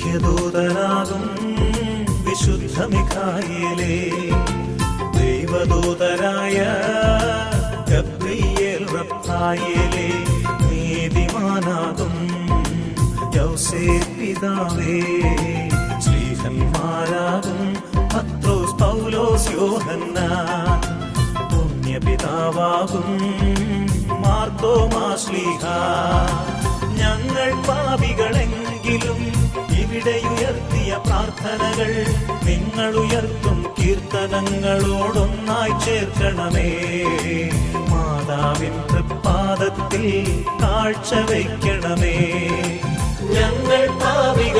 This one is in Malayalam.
മുഖ്യദൂതനാകും വിശുദ്ധ മിഖായേലേ, ദൈവദൂതരായ ഗബ്രിയേൽ റഫായേലേ, നീതിമാനാകും യൗസേപ്പ് പിതാവേ, ശ്ലീഹന്മാരാകും പത്രോസ് പൗലോസ് യോഹന്നാൻ, പുണ്യപിതാവാകും മാർത്തോമാ ശ്ലീഹാ, ഞങ്ങൾ പാപികളെങ്കിലും ഇവിടെ ഉയർത്തിയ പ്രാർത്ഥനകൾ നിങ്ങൾ ഉയർത്തും കീർത്തനങ്ങളോടൊന്നായി ചേർക്കണമേ. മാതാവിൻ തൃപ്പാദത്തിൽ കാഴ്ചവെക്കണമേ. ഞങ്ങൾ പാപികൾ